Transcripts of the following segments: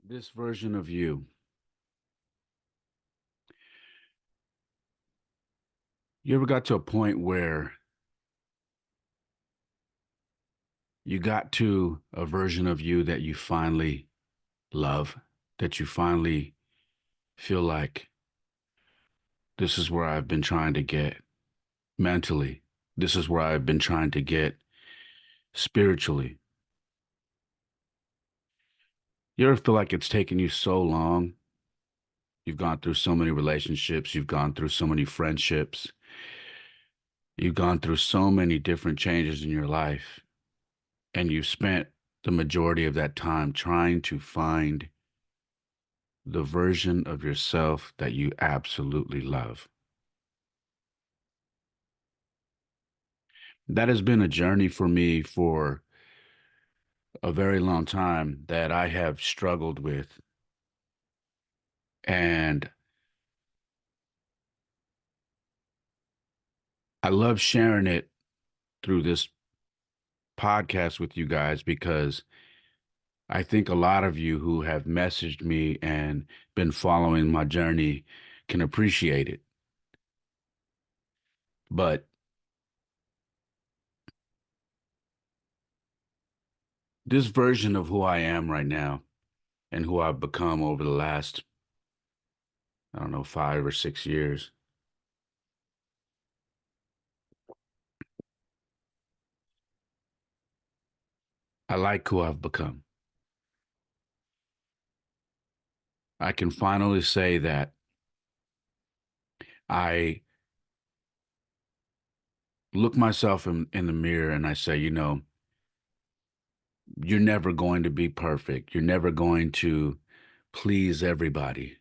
This version of you ever got to a point where you got to a version of you that you finally love, that you finally feel like this is where I've been trying to get mentally, this is where I've been trying to get spiritually? You ever feel like it's taken you so long? You've gone through so many relationships, you've gone through so many friendships, you've gone through so many different changes in your life, and you've spent the majority of that time trying to find the version of yourself that you absolutely love. That has been a journey for me for a very long time that I have struggled with. And I love sharing it through this podcast with you guys because I think a lot of you who have messaged me and been following my journey can appreciate it. But this version of who I am right now and who I've become over the last, I don't know, 5 or 6 years, I like who I've become. I can finally say that I look myself in the mirror and I say, you're never going to be perfect. You're never going to please everybody.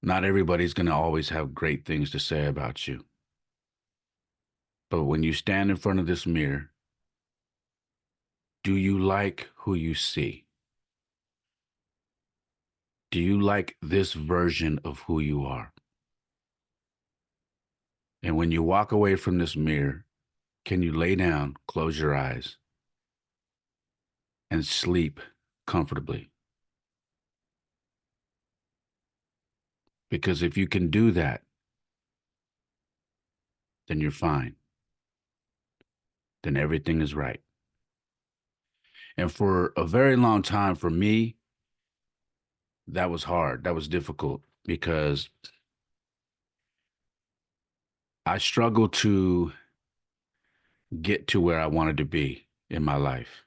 Not everybody's going to always have great things to say about you. But when you stand in front of this mirror, do you like who you see? Do you like this version of who you are? And when you walk away from this mirror, can you lay down, close your eyes, and sleep comfortably? Because if you can do that, then you're fine. Then everything is right. And for a very long time, for me, that was hard. That was difficult because I struggled to get to where I wanted to be in my life.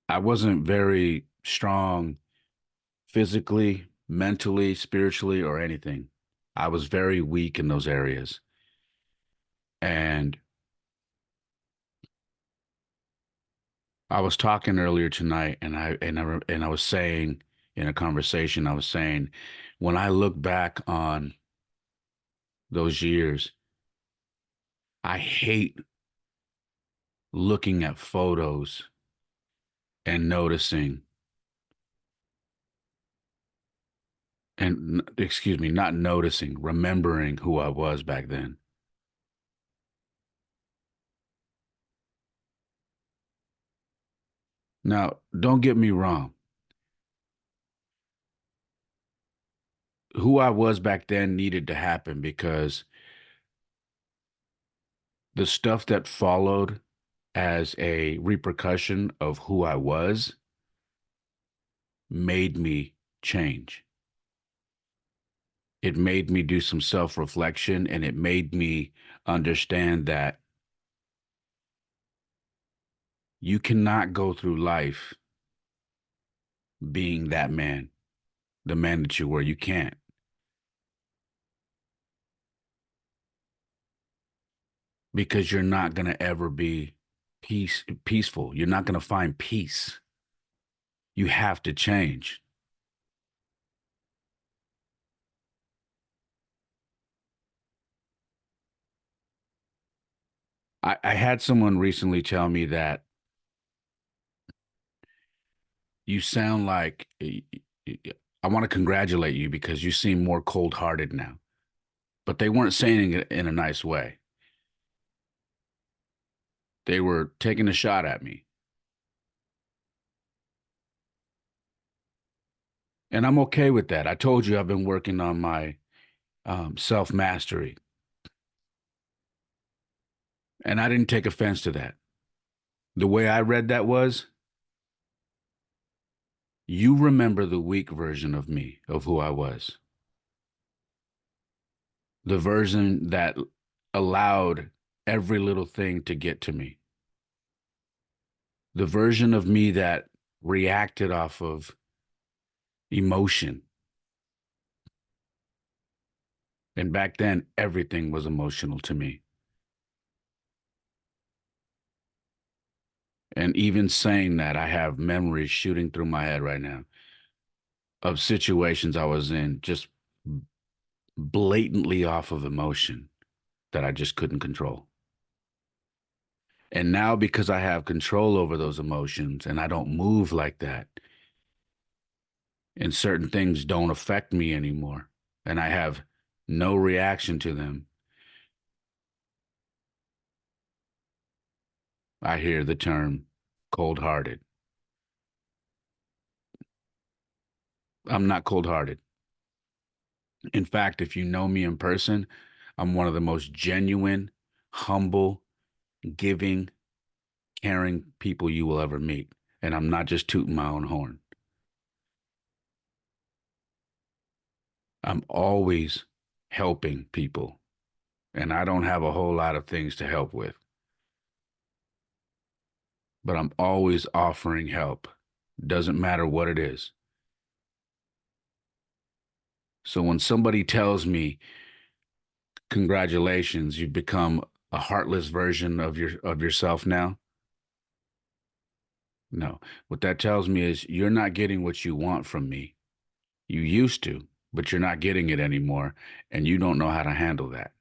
I wasn't very strong physically, mentally, spiritually, or anything. I was very weak in those areas. And I was talking earlier tonight and I was saying in a conversation, I was saying, when I look back on those years, I hate looking at photos and noticing and excuse me, not noticing, remembering who I was back then. Now, don't get me wrong. Who I was back then needed to happen because the stuff that followed as a repercussion of who I was made me change. It made me do some self reflection and it made me understand that you cannot go through life being that man, the man that you were. You can't because you're not going to ever be peaceful. You're not going to find peace. You have to change. I had someone recently tell me that you sound like I want to congratulate you because you seem more cold hearted now. but they weren't saying it in a nice way. They were taking a shot at me. And I'm okay with that. I told you I've been working on my self mastery, and I didn't take offense to that. The way I read that was, you remember the weak version of me, of who I was, the version that allowed every little thing to get to me, the version of me that reacted off of emotion. And back then, everything was emotional to me. And even saying that, I have memories shooting through my head right now of situations I was in just blatantly off of emotion that I just couldn't control. And now, because I have control over those emotions and I don't move like that, and certain things don't affect me anymore, and I have no reaction to them, I hear the term cold hearted. I'm not cold hearted. In fact, if you know me in person, I'm one of the most genuine, humble, giving, caring people you will ever meet. And I'm not just tooting my own horn. I'm always helping people, and I don't have a whole lot of things to help with, but I'm always offering help. Doesn't matter what it is. So when somebody tells me, congratulations, you've become a heartless version of yourself now. No, what that tells me is you're not getting what you want from me. You used to, but you're not getting it anymore, and you don't know how to handle that.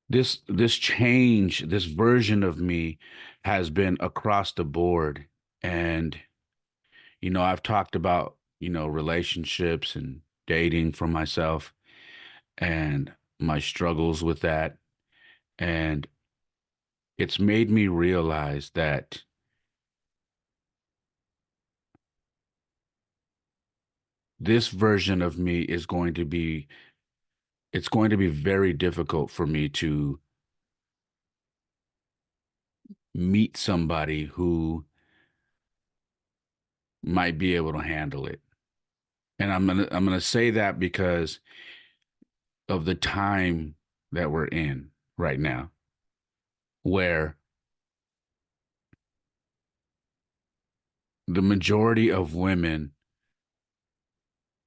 This change, this version of me has been across the board. And, I've talked about, relationships and dating for myself and my struggles with that. And it's made me realize that this version of me is going to be, it's going to be very difficult for me to meet somebody who might be able to handle it. And I'm gonna say that because of the time that we're in right now, where the majority of women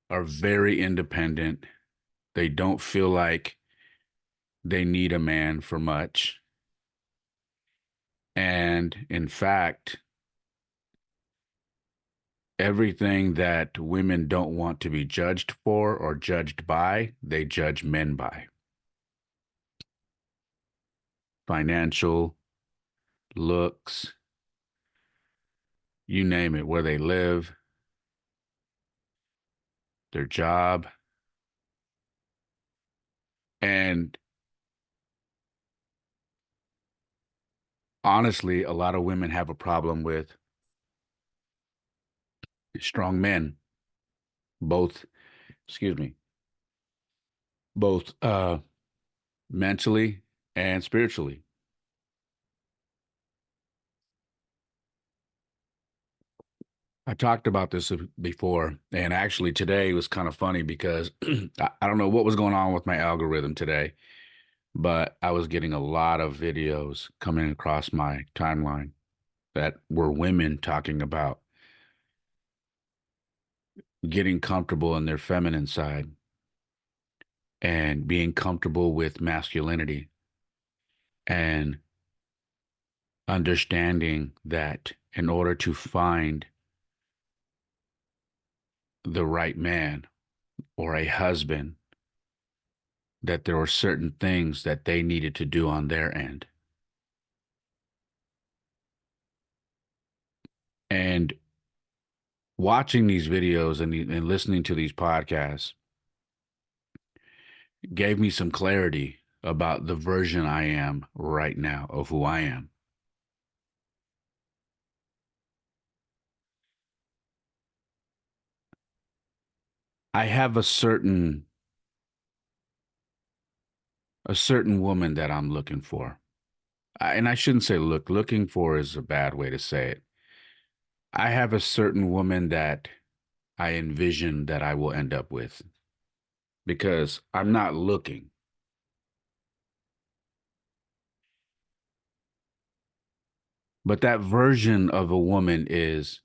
are very independent. They don't feel like they need a man for much. And in fact, everything that women don't want to be judged for or judged by, they judge men by. Financial, looks, you name it, where they live, their job. And honestly, a lot of women have a problem with strong men, both, excuse me, both mentally and spiritually. I talked about this before, and actually today was kind of funny because I don't know what was going on with my algorithm today, but I was getting a lot of videos coming across my timeline that were women talking about getting comfortable in their feminine side and being comfortable with masculinity and understanding that in order to find the right man or a husband, that there were certain things that they needed to do on their end. And watching these videos and listening to these podcasts gave me some clarity about the version I am right now of who I am. I have a certain woman that I'm looking for. And I shouldn't say looking for is a bad way to say it. I have a certain woman that I envision that I will end up with because I'm not looking. But that version of a woman is,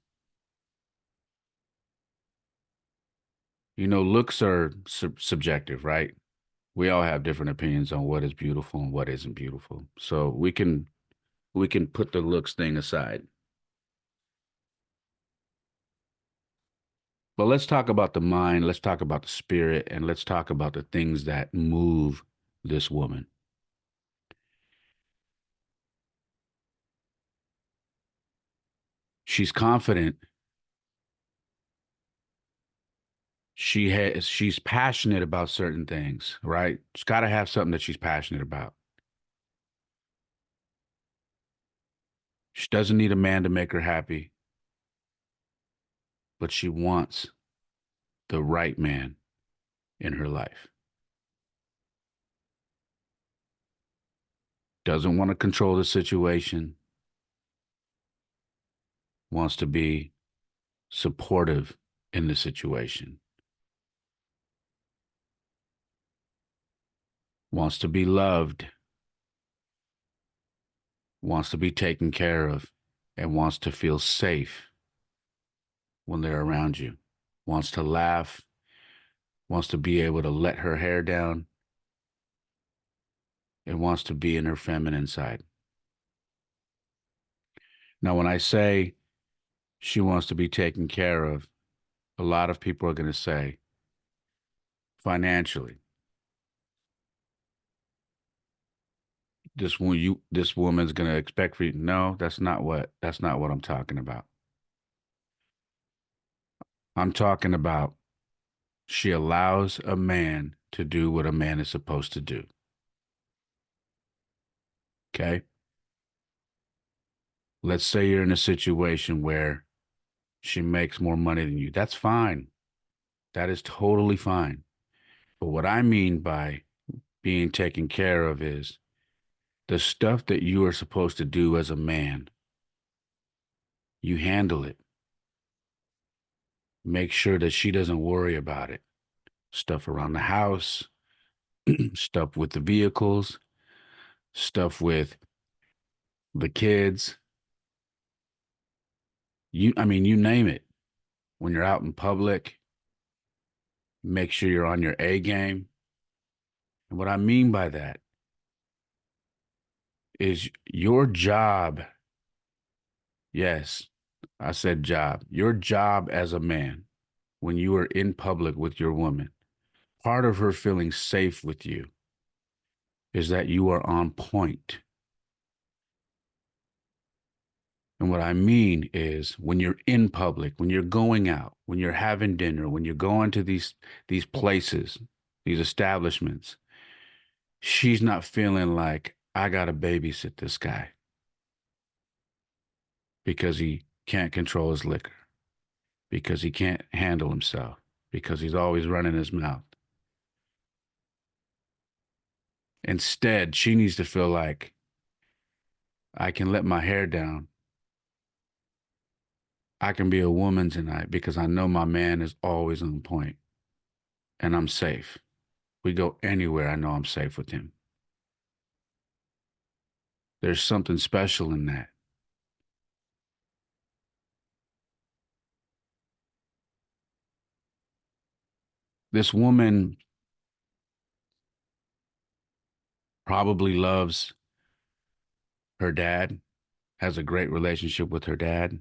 looks are subjective, right? We all have different opinions on what is beautiful and what isn't beautiful. So we can put the looks thing aside. But let's talk about the mind, let's talk about the spirit, and let's talk about the things that move this woman. She's confident. She's passionate about certain things, right? She's got to have something that she's passionate about. She doesn't need a man to make her happy, but she wants the right man in her life. Doesn't want to control the situation, wants to be supportive in the situation, wants to be loved, wants to be taken care of, and wants to feel safe when they're around you, wants to laugh, wants to be able to let her hair down, and wants to be in her feminine side. Now, when I say she wants to be taken care of, a lot of people are going to say financially. This woman's going to expect for you. No, that's not what I'm talking about. I'm talking about she allows a man to do what a man is supposed to do. Okay? Let's say you're in a situation where she makes more money than you. That's fine. That is totally fine. But what I mean by being taken care of is the stuff that you are supposed to do as a man, you handle it. Make sure that she doesn't worry about it. Stuff around the house, stuff with the vehicles, stuff with the kids. You name it. When you're out in public, make sure you're on your A game. And what I mean by that is your job. Yes, I said job. Your job as a man, when you are in public with your woman, part of her feeling safe with you is that you are on point. And what I mean is when you're in public, when you're going out, when you're having dinner, when you're going to these places, these establishments, she's not feeling like I got to babysit this guy because he can't control his liquor, because he can't handle himself, because he's always running his mouth. Instead, she needs to feel like I can let my hair down. I can be a woman tonight because I know my man is always on point and I'm safe. We go anywhere, I know I'm safe with him. There's something special in that. This woman probably loves her dad, has a great relationship with her dad,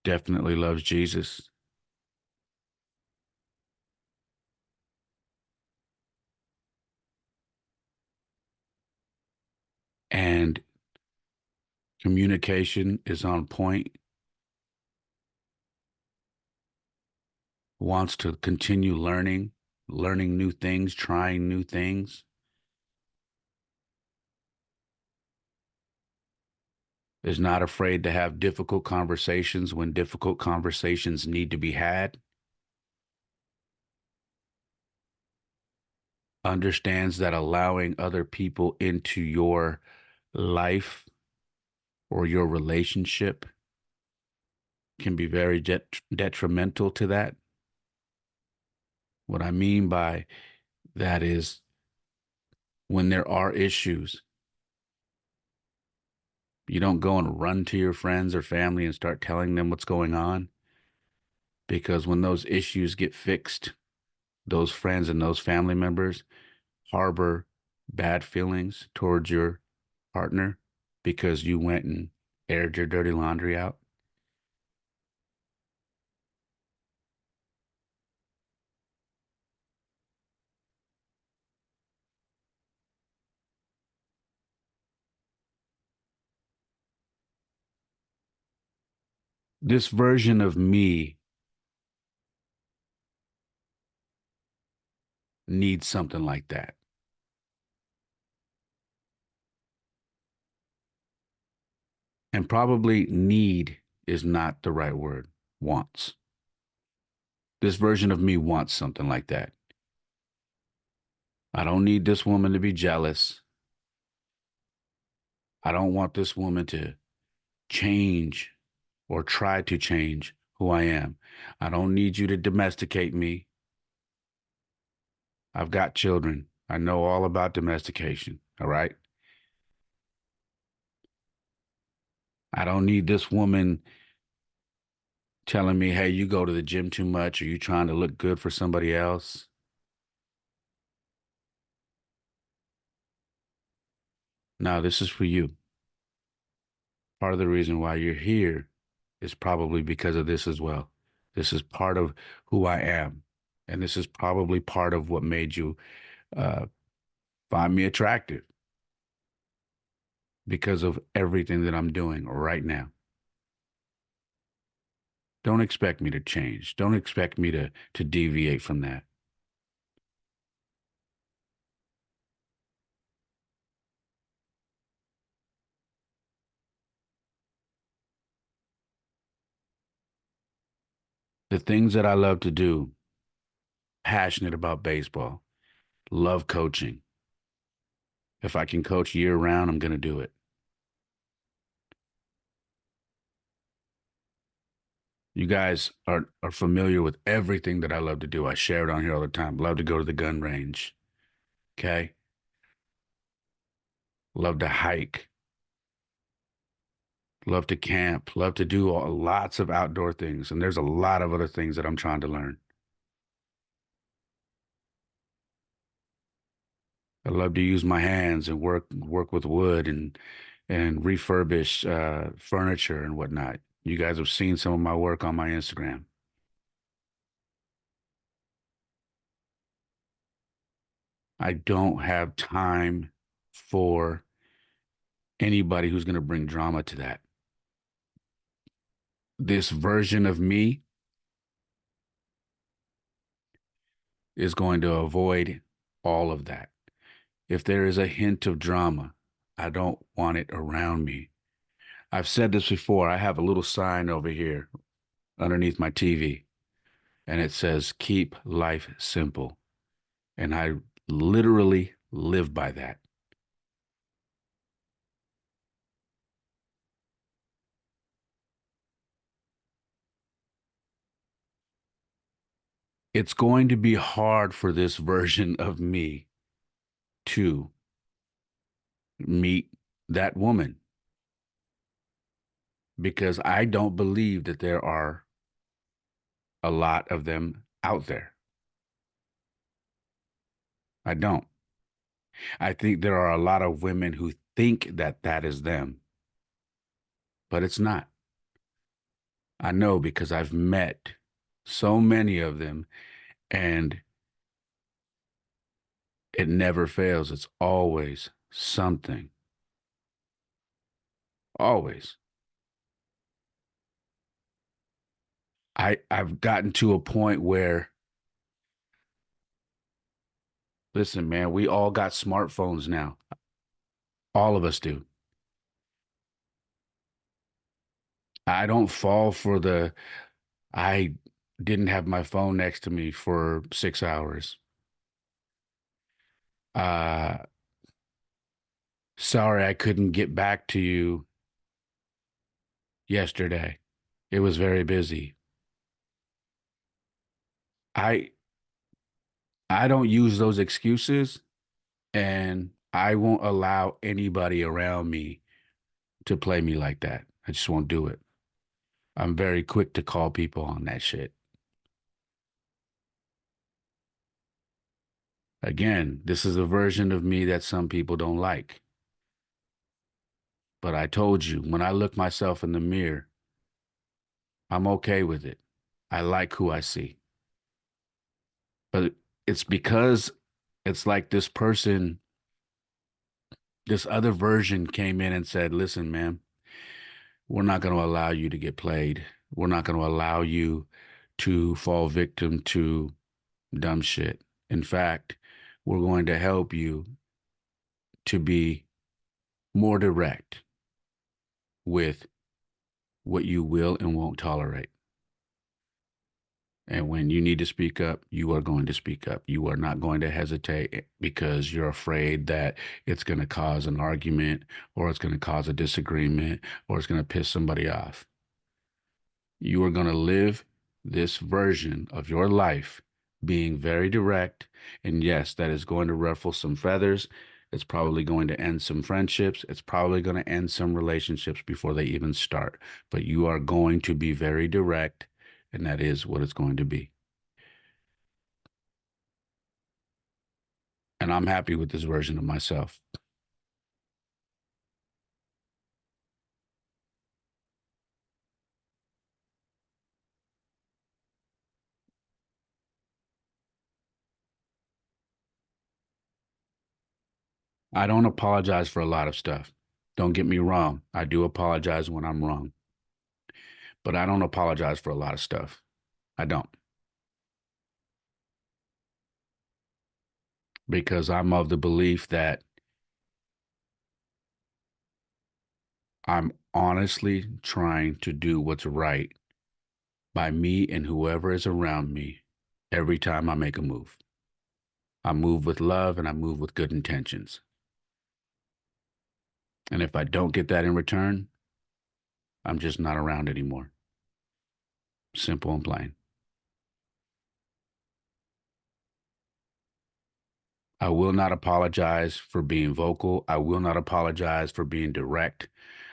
definitely loves Jesus. And Communication is on point, wants to continue learning, learning new things, trying new things, is not afraid to have difficult conversations when difficult conversations need to be had, understands that allowing other people into your life or your relationship can be very detrimental to that. What I mean by that is when there are issues, you don't go and run to your friends or family and start telling them what's going on. Because when those issues get fixed, those friends and those family members harbor bad feelings towards your partner because you went and aired your dirty laundry out. This version of me needs something like that. And probably need is not the right word. Wants. This version of me wants something like that. I don't need this woman to be jealous. I don't want this woman to change or try to change who I am. I don't need you to domesticate me. I've got children. I know all about domestication. All right. I don't need this woman telling me, hey, you go to the gym too much or you trying to look good for somebody else. Now, this is for you. Part of the reason why you're here is probably because of this as well. This is part of who I am. And this is probably part of what made you uh, find me attractive because of everything that I'm doing right now. Don't expect me to change. Don't expect me to deviate from that. The things that I love to do, passionate about baseball, love coaching. If I can coach year round, I'm going to do it. You guys are familiar with everything that I love to do. I share it on here all the time. Love to go to the gun range. Okay. Love to hike. Love to camp. Love to do lots of outdoor things. And there's a lot of other things that I'm trying to learn. I love to use my hands and work with wood and refurbish furniture and whatnot. You guys have seen some of my work on my Instagram. I don't have time for anybody who's going to bring drama to that. This version of me is going to avoid all of that. If there is a hint of drama, I don't want it around me. I've said this before. I have a little sign over here underneath my TV, and it says, keep life simple. And I literally live by that. It's going to be hard for this version of me to meet that woman because I don't believe that there are a lot of them out there. I don't. I think there are a lot of women who think that that is them, but it's not. I know because I've met so many of them and it never fails. It's always something, Always. I've gotten to a point where, listen, man, we all got smartphones now. All of us do. I don't fall for the I didn't have my phone next to me for 6 hours. Uh, sorry I couldn't get back to you yesterday. It was very busy. I I don't use those excuses, and I won't allow anybody around me to play me like that. I just won't do it. I'm very quick to call people on that shit. Again, this is a version of me that some people don't like. But I told you, when I look myself in the mirror, I'm okay with it. I like who I see. But it's because it's like this person, this other version came in and said, listen, man, we're not going to allow you to get played. We're not going to allow you to fall victim to dumb shit. In fact, we're going to help you to be more direct with what you will and won't tolerate. And when you need to speak up, you are going to speak up. You are not going to hesitate because you're afraid that it's going to cause an argument or it's going to cause a disagreement or it's going to piss somebody off. You are going to live this version of your life being very direct. And yes, that is going to ruffle some feathers. It's probably going to end some friendships. It's probably going to end some relationships before they even start. But you are going to be very direct, and that is what it's going to be. And I'm happy with this version of myself. I don't apologize for a lot of stuff. Don't get me wrong. I do apologize when I'm wrong, but I don't apologize for a lot of stuff. I don't, because I'm of the belief that I'm honestly trying to do what's right by me and whoever is around me every time I make a move. I move with love and I move with good intentions. And if I don't get that in return, I'm just not around anymore. Simple and plain. I will not apologize for being vocal. I will not apologize for being direct.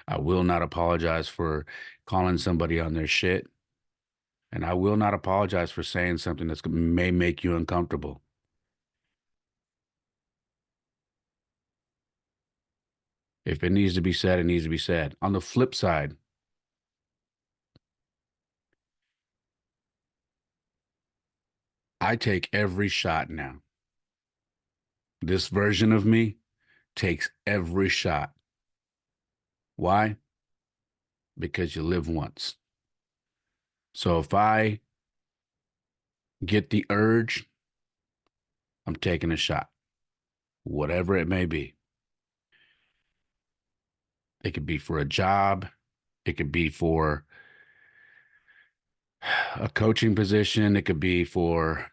I will not apologize for calling somebody on their shit. And I will not apologize for saying something that may make you uncomfortable. If it needs to be said, it needs to be said. On the flip side, I take every shot now. This version of me takes every shot. Why? Because you live once. So if I get the urge, I'm taking a shot, whatever it may be. It could be for a job. It could be for a coaching position. It could be for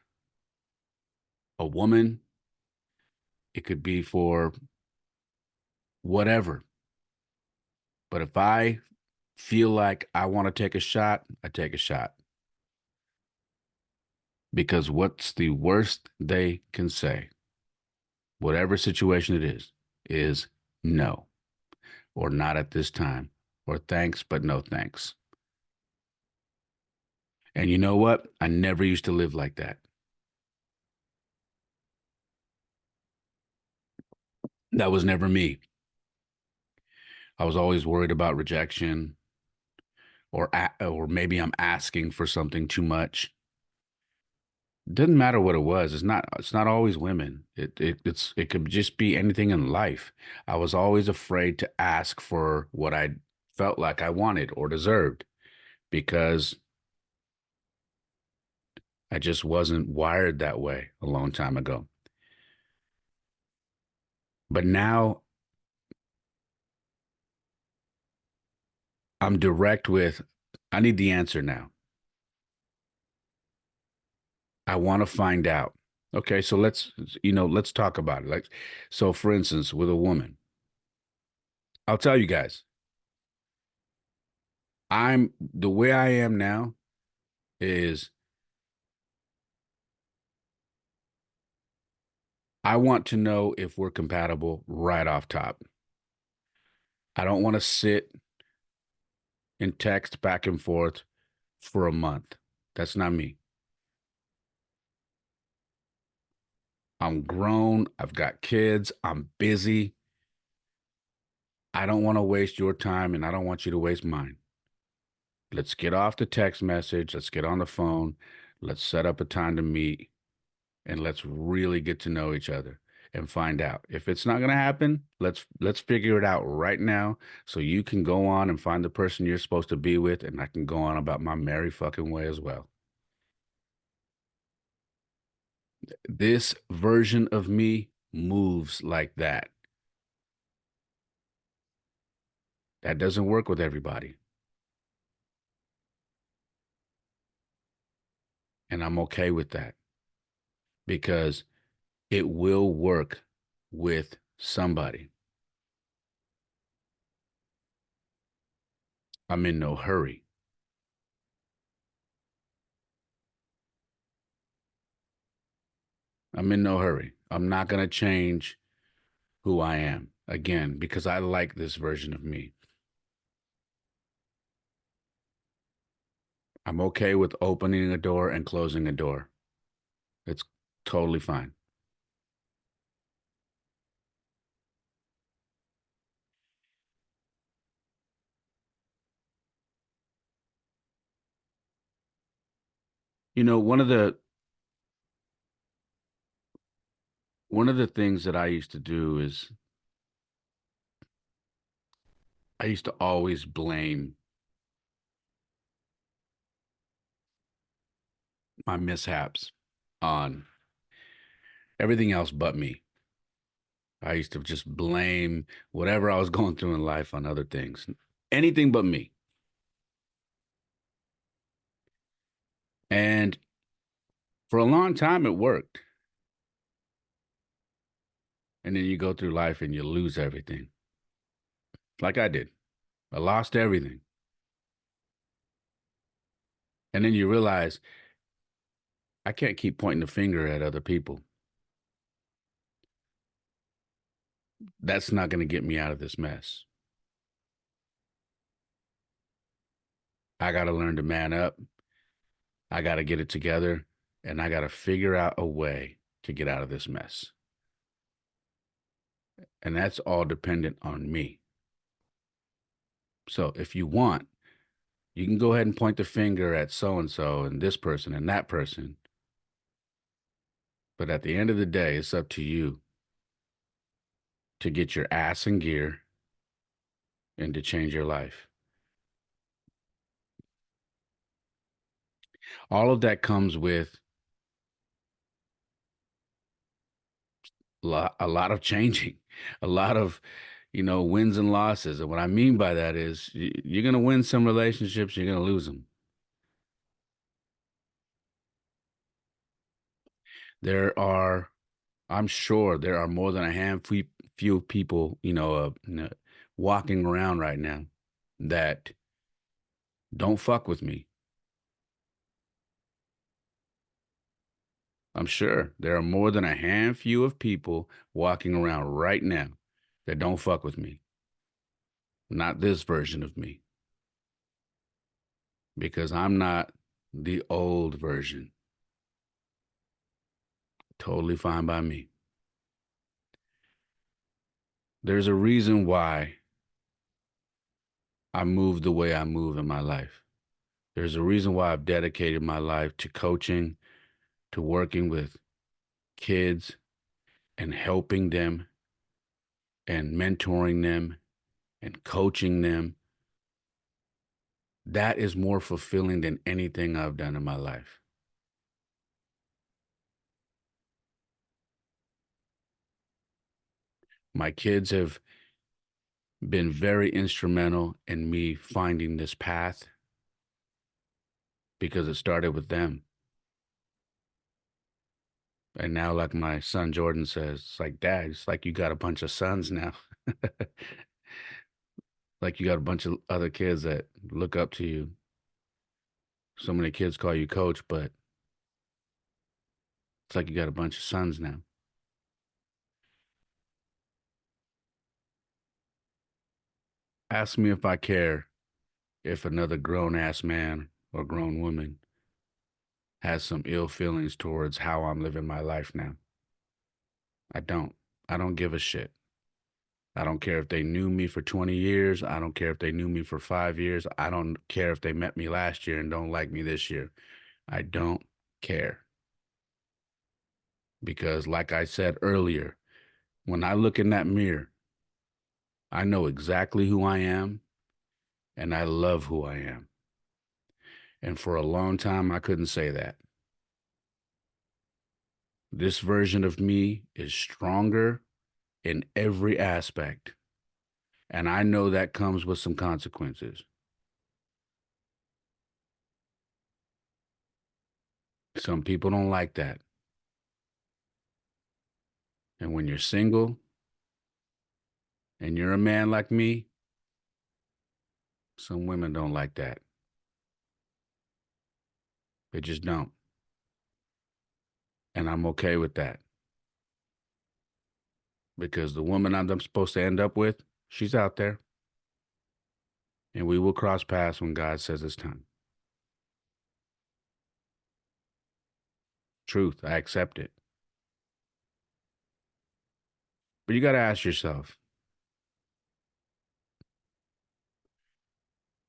a woman. It could be for whatever. But if I feel like I want to take a shot, I take a shot. Because what's the worst they can say, whatever situation it is no, or not at this time, or thanks, but no thanks. And you know what? I never used to live like that. That was never me. I was always worried about rejection, or maybe I'm asking for something too much. It doesn't matter what it was. It's not always women. It could just be anything in life. I was always afraid to ask for what I felt like I wanted or deserved because I just wasn't wired that way a long time ago. But now I'm direct with, I need the answer now. I want to find out. Okay, so let's talk about it. Like, so for instance, with a woman, I'll tell you guys, I'm the way I am now is I want to know if we're compatible right off top. I don't want to sit and text back and forth for a month. That's not me. I'm grown. I've got kids. I'm busy. I don't want to waste your time and I don't want you to waste mine. Let's get off the text message. Let's get on the phone. Let's set up a time to meet and let's really get to know each other and find out. If it's not going to happen, let's figure it out right now so you can go on and find the person you're supposed to be with and I can go on about my merry fucking way as well. This version of me moves like that. That doesn't work with everybody. And I'm okay with that because it will work with somebody. I'm in no hurry. I'm in no hurry. I'm not going to change who I am again because I like this version of me. I'm okay with opening a door and closing a door. It's totally fine. You know, one of the things that I used to do is I used to always blame my mishaps on everything else but me. I used to just blame whatever I was going through in life on other things, anything but me. And for a long time, it worked. And then you go through life and you lose everything, like I did. I lost everything. And then you realize I can't keep pointing the finger at other people. That's not going to get me out of this mess. I got to learn to man up. I got to get it together. And I got to figure out a way to get out of this mess. And that's all dependent on me. So if you want, you can go ahead and point the finger at so and this person and that person. But at the end of the day, it's up to you to get your ass in gear and to change your life. All of that comes with a lot of changing, a lot of, wins and losses. And what I mean by that is you're going to win some relationships, you're going to lose them. There are, I'm sure there are more than a handful few people, walking around right now that don't fuck with me. I'm sure there are more than a handful of people walking around right now that don't fuck with me. Not this version of me, because I'm not the old version. Totally fine by me. There's a reason why I move the way I move in my life. There's a reason why I've dedicated my life to coaching, to working with kids and helping them and mentoring them and coaching them. That is more fulfilling than anything I've done in my life. My kids have been very instrumental in me finding this path because it started with them. And now, like my son Jordan says, it's like, Dad, it's like you got a bunch of sons now. Like you got a bunch of other kids that look up to you. So many kids call you coach, but it's like you got a bunch of sons now. Ask me if I care if another grown ass man or grown woman has some ill feelings towards how I'm living my life now. I don't. I don't give a shit. I don't care if they knew me for 20 years. I don't care if they knew me for 5 years. I don't care if they met me last year and don't like me this year. I don't care. Because, like I said earlier, when I look in that mirror, I know exactly who I am and I love who I am. And for a long time, I couldn't say that. This version of me is stronger in every aspect. And I know that comes with some consequences. Some people don't like that. And when you're single and you're a man like me, some women don't like that. They just don't. And I'm okay with that because the woman I'm supposed to end up with, she's out there. And we will cross paths when God says it's time. Truth, I accept it. But you got to ask yourself,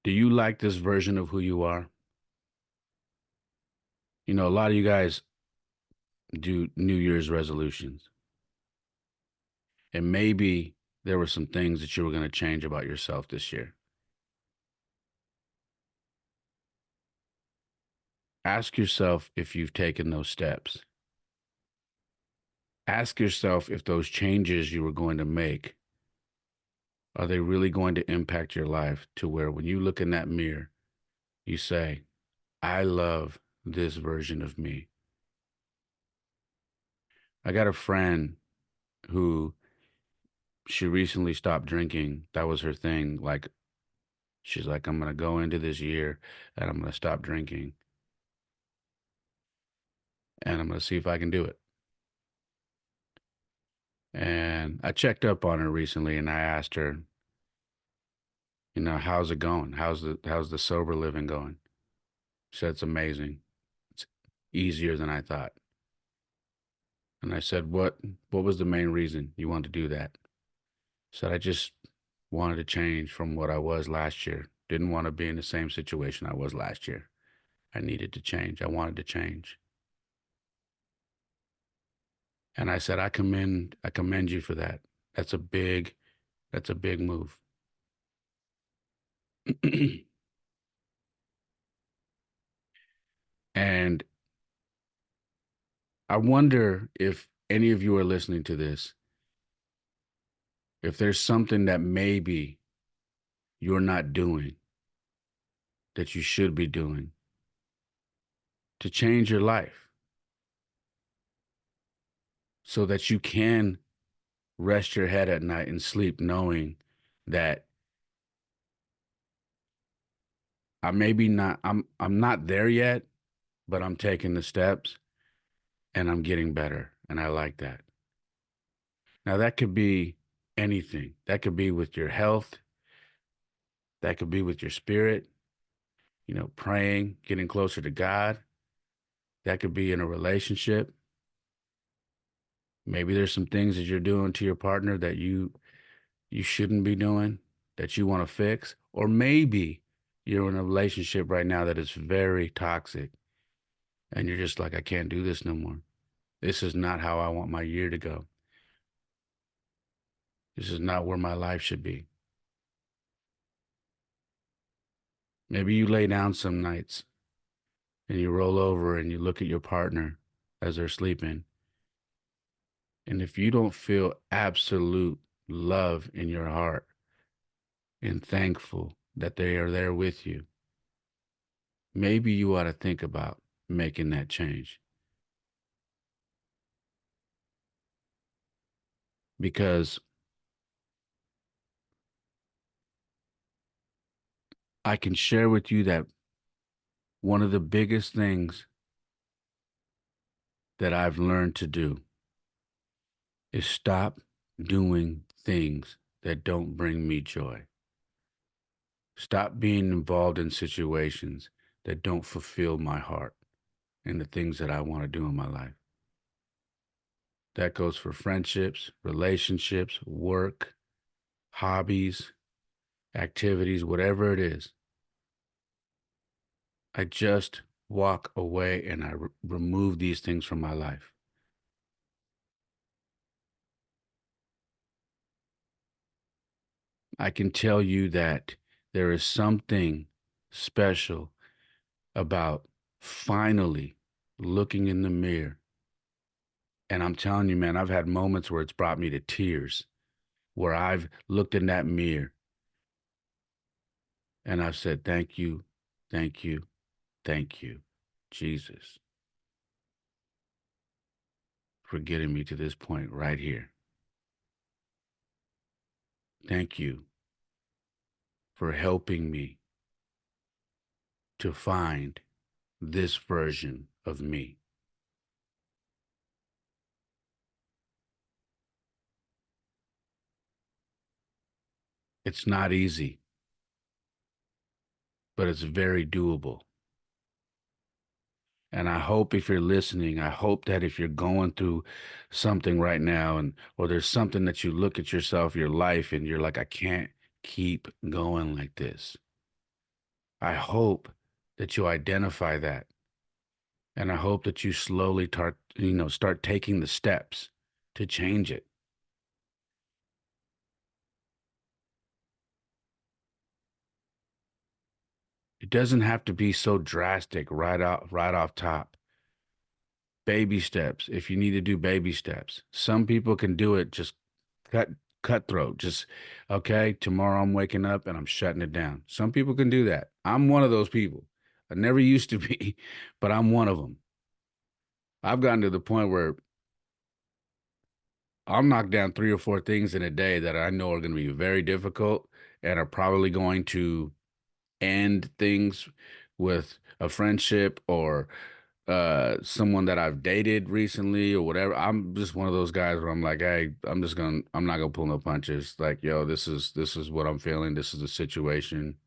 do you like this version of who you are? You know, a lot of you guys do New Year's resolutions. And maybe there were some things that you were going to change about yourself this year. Ask yourself if you've taken those steps. Ask yourself if those changes you were going to make, are they really going to impact your life to where when you look in that mirror, you say, I love this version of me. I got a friend who she recently stopped drinking. That was her thing. Like, she's like, I'm going to go into this year and I'm going to stop drinking and I'm going to see if I can do it. And I checked up on her recently and I asked her, you know, how's it going? How's the sober living going? She said, it's amazing. It's easier than I thought. And I said, what was the main reason you wanted to do that? She said, I just wanted to change from what I was last year. Didn't want to be in the same situation I was last year. I needed to change. I wanted to change. And I said, I commend you for that. That's a big, that's a big move. And I wonder if any of you are listening to this, if there's something that maybe you're not doing that you should be doing to change your life so that you can rest your head at night and sleep knowing that I'm not there yet, but I'm taking the steps and I'm getting better. And I like that. Now that could be anything. That could be with your health. That could be with your spirit, praying, getting closer to God. That could be in a relationship. Maybe there's some things that you're doing to your partner that you shouldn't be doing, that you want to fix. Or maybe you're in a relationship right now that is very toxic and you're just like, I can't do this no more. This is not how I want my year to go. This is not where my life should be. Maybe you lay down some nights and you roll over and you look at your partner as they're sleeping. And if you don't feel absolute love in your heart and thankful that they are there with you, maybe you ought to think about making that change. Because I can share with you that one of the biggest things that I've learned to do is stop doing things that don't bring me joy. Stop being involved in situations that don't fulfill my heart and the things that I want to do in my life. That goes for friendships, relationships, work, hobbies, activities, whatever it is. I just walk away and I remove these things from my life. I can tell you that there is something special about finally looking in the mirror. And I'm telling you, man, I've had moments where it's brought me to tears, where I've looked in that mirror and I've said, thank you, thank you, thank you, Jesus, for getting me to this point right here. Thank you for helping me to find this version of me. It's not easy, but it's very doable. And I hope if you're listening, I hope that if you're going through something right now and or there's something that you look at yourself, your life, and you're like, I can't keep going like this. I hope that you identify that. And I hope that you slowly start taking the steps to change it. It doesn't have to be so drastic right off top. Baby steps. If you need to do baby steps, some people can do it just cut cutthroat. Just okay, tomorrow I'm waking up and I'm shutting it down. Some people can do that. I'm one of those people. I never used to be, but I'm one of them. I've gotten to the point where I'll knock down three or four things in a day that I know are going to be very difficult and are probably going to end things with a friendship or someone that I've dated recently or whatever. I'm just one of those guys where I'm like, hey, I'm not gonna pull no punches. Like, yo, this is what I'm feeling. This is the situation,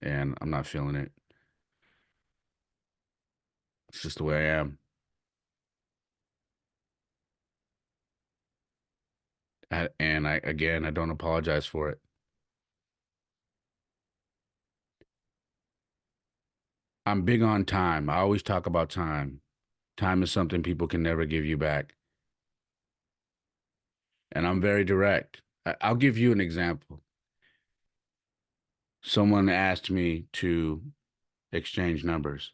and I'm not feeling it. It's just the way I am. And I again, I don't apologize for it. I'm big on time. I always talk about time. Time is something people can never give you back, and I'm very direct. I'll give you an example. Someone asked me to exchange numbers.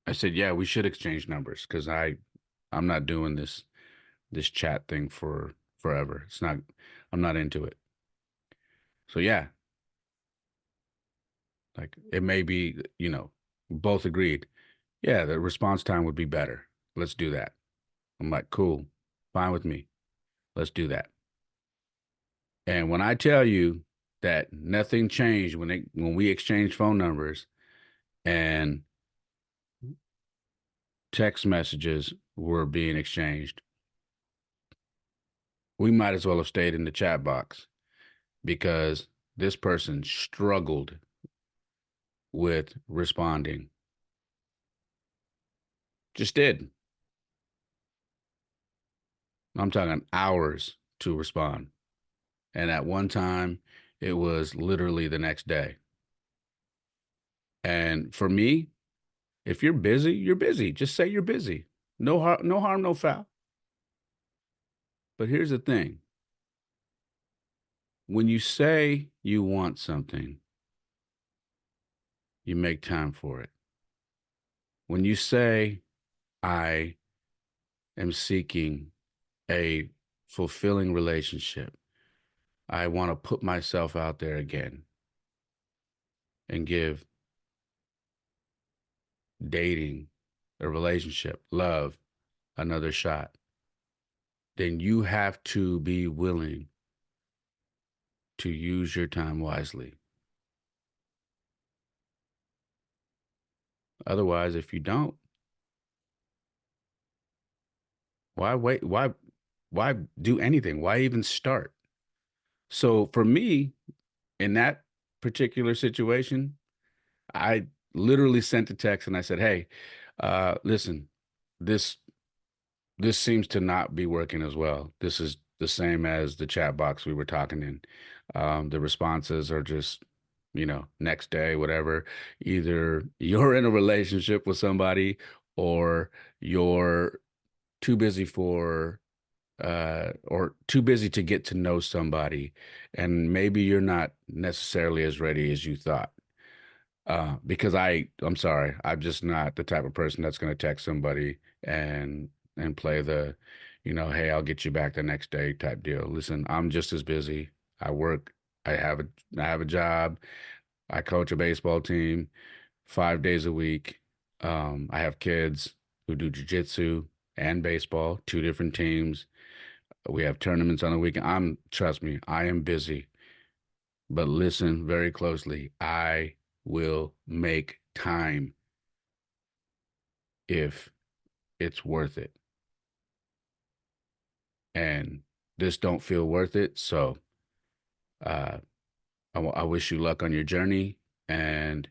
I said, yeah, we should exchange numbers because I'm not doing this chat thing for forever. It's not, I'm not into it. So yeah, like it may be, both agreed. Yeah, the response time would be better. Let's do that. I'm like, cool, fine with me. Let's do that. And when I tell you that nothing changed when we exchanged phone numbers and text messages were being exchanged, we might as well have stayed in the chat box because this person struggled with responding. Just did. I'm talking hours to respond. And at one time, it was literally the next day. And for me, if you're busy, you're busy. Just say you're busy. No harm, no foul. But here's the thing. When you say you want something, you make time for it. When you say, I am seeking a fulfilling relationship, I want to put myself out there again and give dating, a relationship, love, another shot, then you have to be willing to use your time wisely. Otherwise, if you don't, why wait? Why do anything? Why even start? So for me, in that particular situation, I literally sent a text and I said, "Hey, listen, this this seems to not be working as well. This is the same as the chat box we were talking in. The responses are just, next day, whatever. Either you're in a relationship with somebody or you're too busy or too busy to get to know somebody, and maybe you're not necessarily as ready as you thought." Because I'm sorry, I'm just not the type of person that's going to text somebody and play the, hey, I'll get you back the next day type deal. Listen, I'm just as busy. I work. I have a I have a job. I coach a baseball team 5 days a week. I have kids who do jujitsu and baseball, two different teams. We have tournaments on the weekend. Trust me, I am busy, but listen very closely. I will make time if it's worth it. And this don't feel worth it. So uh, I wish you luck on your journey. And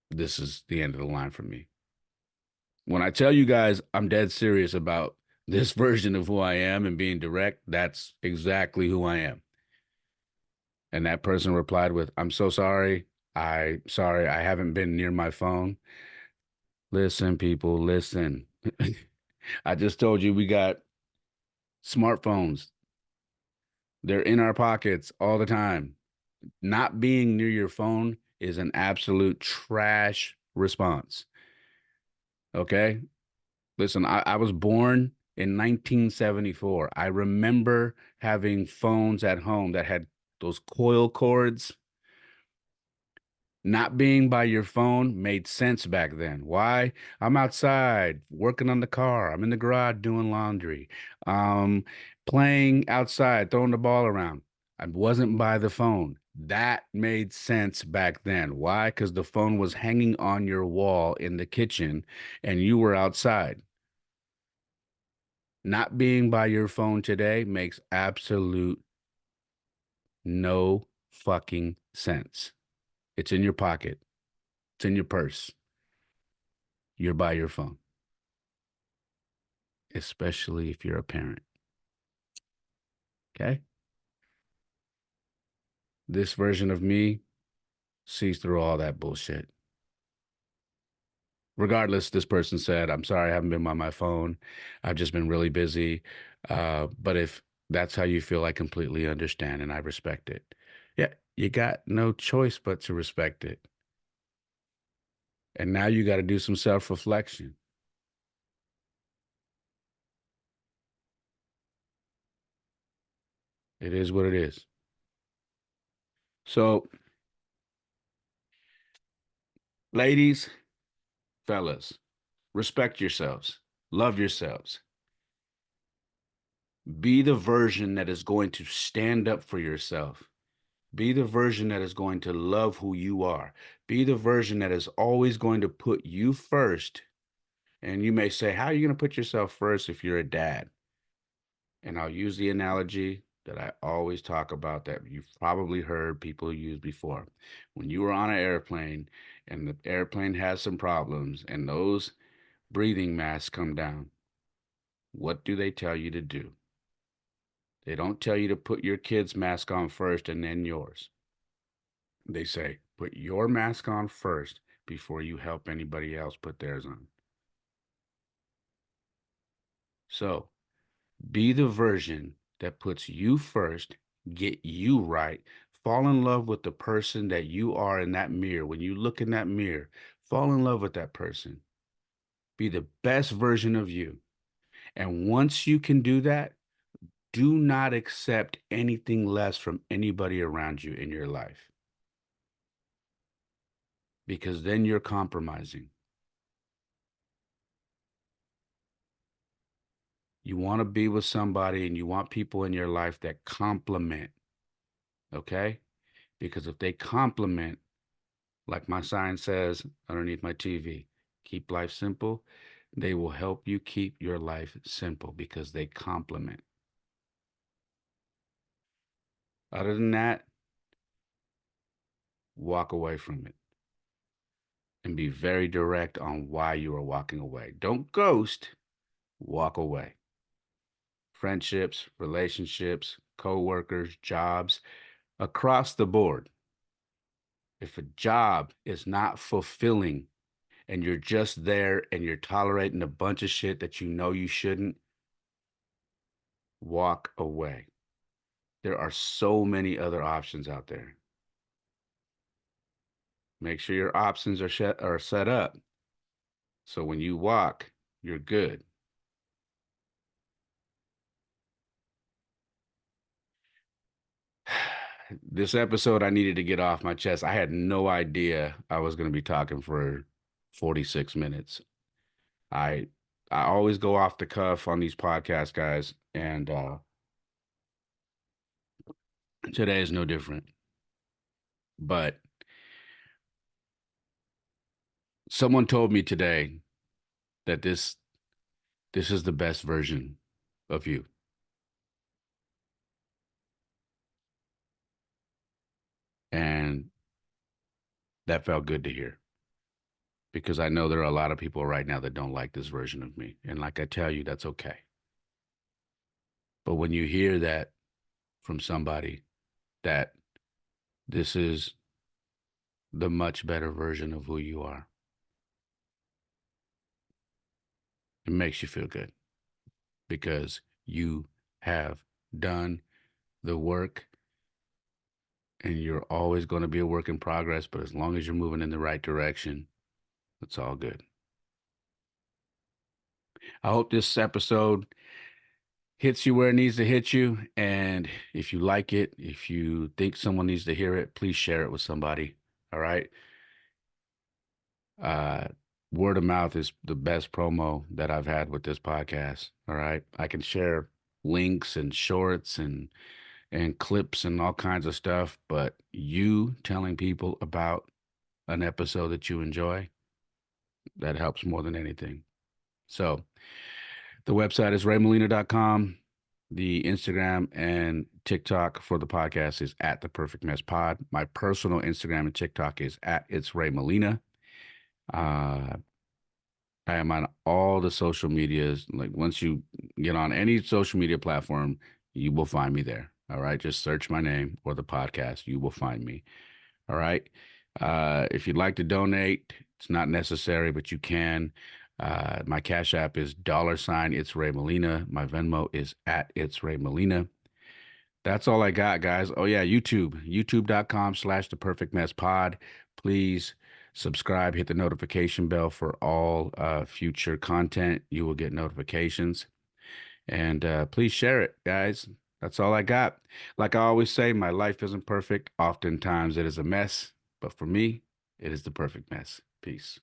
this is the end of the line for me. When I tell you guys I'm dead serious about this version of who I am and being direct, that's exactly who I am. And that person replied with, I'm so sorry. Sorry, I haven't been near my phone. Listen, people, listen. I just told you we got smartphones. They're in our pockets all the time. Not being near your phone is an absolute trash response. Okay. Listen, I was born in 1974. I remember having phones at home that had those coil cords. Not being by your phone made sense back then. Why? I'm outside working on the car. I'm in the garage doing laundry. Um, Playing outside, throwing the ball around. I wasn't by the phone. That made sense back then. Why? Because the phone was hanging on your wall in the kitchen and you were outside. Not being by your phone today makes absolute no fucking sense. It's in your pocket. It's in your purse. You're by your phone, especially if you're a parent. Okay. This version of me sees through all that bullshit. Regardless, this person said, I'm sorry, I haven't been on my phone. I've just been really busy. But if that's how you feel, I completely understand and I respect it. Yeah, you got no choice but to respect it. And now you got to do some self reflection. It is what it is. So, ladies, fellas, respect yourselves, love yourselves. Be the version that is going to stand up for yourself. Be the version that is going to love who you are. Be the version that is always going to put you first. And you may say, how are you going to put yourself first if you're a dad? And I'll use the analogy that I always talk about that you've probably heard people use before. When you are on an airplane and the airplane has some problems and those breathing masks come down, what do they tell you to do? They don't tell you to put your kid's mask on first and then yours. They say, put your mask on first before you help anybody else put theirs on. So be the version that puts you first Get you right. Fall in love with the person that you are in that mirror. When you look in that mirror, fall in love with that person. Be the best version of you. And once you can do that, do not accept anything less from anybody around you in your life, because then you're compromising. You want to be with somebody and you want people in your life that complement, okay? Because if they complement, like my sign says underneath my TV, keep life simple, they will help you keep your life simple because they complement. Other than that, walk away from it and be very direct on why you are walking away. Don't ghost, walk away. Friendships, relationships, co-workers, jobs, across the board. If a job is not fulfilling and you're just there and you're tolerating a bunch of shit that you know you shouldn't, walk away. There are so many other options out there. Make sure your options are set up so when you walk, you're good. This episode I needed to get off my chest. I had no idea I was going to be talking for 46 minutes. I I always go off the cuff on these podcasts, guys, and today is no different. But someone told me today that this is the best version of you. And that felt good to hear because I know there are a lot of people right now that don't like this version of me. And like I tell you, that's okay. But when you hear that from somebody that this is the much better version of who you are, it makes you feel good because you have done the work and you're always going to be a work in progress. But as long as you're moving in the right direction, it's all good. I hope this episode hits you where it needs to hit you. And if you like it, if you think someone needs to hear it, please share it with somebody. All right. Uh, Word of mouth is the best promo that I've had with this podcast. All right. I can share links and shorts and clips and all kinds of stuff, but you telling people about an episode that you enjoy, that helps more than anything. So the website is raymolina.com. The Instagram and TikTok for the podcast is at the Perfect Mess Pod. My personal Instagram and TikTok is at It's Ray Molina. Uh, I am on all the social medias. Like once you get on any social media platform, you will find me there. All right. Just search my name or the podcast. You will find me. All right. If you'd like to donate, it's not necessary, but you can. My Cash App is $ It's Ray Molina. My Venmo is at It's Ray Molina. That's all I got, guys. Oh yeah, youtube.com/the perfect mess pod. Please subscribe, hit the notification bell for all future content. You will get notifications. And please share it, guys. That's all I got. Like I always say, my life isn't perfect. Oftentimes it is a mess, but for me, it is the perfect mess. Peace.